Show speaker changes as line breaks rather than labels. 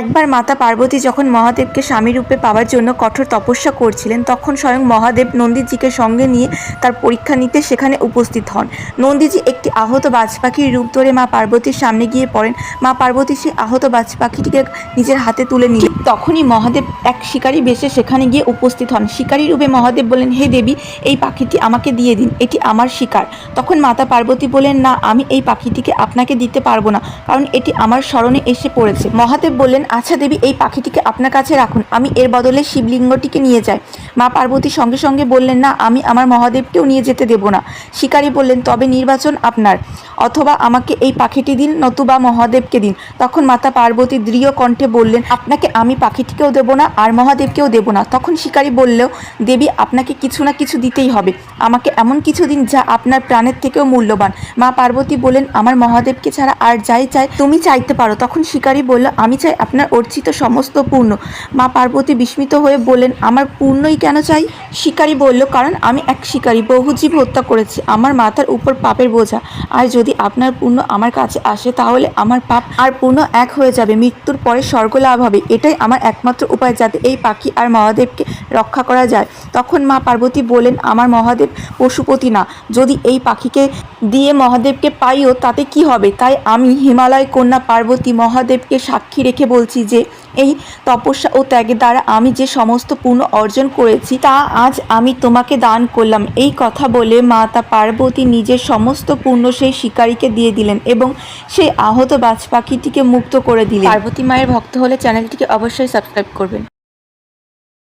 একবার মাতা পার্বতী যখন মহাদেবকে স্বামী রূপে পাওয়ার জন্য কঠোর তপস্যা করছিলেন, তখন স্বয়ং মহাদেব নন্দীজিকে সঙ্গে নিয়ে তার পরীক্ষা নিতে সেখানে উপস্থিত হন। নন্দীজি একটি আহত বাজ পাখির রূপ ধরে মা পার্বতীর সামনে গিয়ে পড়েন। মা পার্বতী সেই আহত বাজ পাখিটিকে নিজের হাতে তুলে নিলেন। তখনই মহাদেব এক শিকারী বেশে সেখানে গিয়ে উপস্থিত হন। শিকারী রূপে মহাদেব বলেন, হে দেবী, এই পাখিটি আমাকে দিয়ে দিন, এটি আমার শিকার। তখন মাতা পার্বতী বলেন, না, আমি এই পাখিটিকে আপনাকে দিতে পারবো না, কারণ এটি আমার শরণে এসে পড়েছে। মহাদেব বললেন, আচ্ছা দেবী, এই পাখিটিকে আপনার কাছে রাখুন, আমি এর বদলে শিবলিঙ্গটিকে নিয়ে যাই। মা পার্বতী সঙ্গে সঙ্গে বললেন, না, আমি আমার মহাদেবকেও নিয়ে যেতে দেব না। শিকারী বললেন, তবে নির্বাচন আপনার, অথবা আমাকে এই পাখিটি দিন, নতুবা মহাদেবকে দিন। তখন মাতা পার্বতী দৃঢ় কণ্ঠে বললেন, আপনাকে আমি পাখিটিকেও দেব না আর মহাদেবকেও দেব না। তখন শিকারী বলল, দেবী, আপনাকে কিছু না কিছু দিতেই হবে, আমাকে এমন কিছু দিন যা আপনার প্রাণের থেকেও মূল্যবান। মা পার্বতী বললেন, আমার মহাদেবকে ছাড়া আর যাই চাই তুমি চাইতে পারো। তখন শিকারী বলল, আমি চাই আপনার অর্জিত সমস্ত পূর্ণ। মা পার্বতী বিস্মিত হয়ে বললেন, আমার পূর্ণই কেন চাই? শিকারী বলল, কারণ আমি এক শিকারী, বহু জীব হত্যা করেছি, আমার মাথার উপর পাপের বোঝা, আর যদি আপনার পূর্ণ আমার কাছে আসে তাহলে আমার পাপ আর পূর্ণ এক হয়ে যাবে, মৃত্যুর পরে স্বর্গ লাভ হবে। এটাই আমার একমাত্র উপায়, যাতে এই পাখি আর মহাদেবকে রক্ষা করা যায়। তখন মা পার্বতী বলেন, আমার মহাদেব পশুপতি না, যদি এই পাখিকে দিয়ে মহাদেবকে পাইও তাতে কি হবে? তাই আমি হিমালয় কন্যা পার্বতী মহাদেবকে সাক্ষী রেখে বলছি যে এই তপস্যা ও ত্যাগের দ্বারা আমি যে সমস্ত পুণ্য অর্জন করেছি তা আজ আমি তোমাকে দান করলাম। এই কথা বলে মাতা পার্বতী নিজের সমস্ত পুণ্য সেই শিকারীকে দিয়ে দিলেন এবং সেই আহত বাজ পাখিটিকে মুক্ত করে দিলেন। পার্বতী মায়ের ভক্ত হলে চ্যানেলটিকে অবশ্যই সাবস্ক্রাইব করবেন।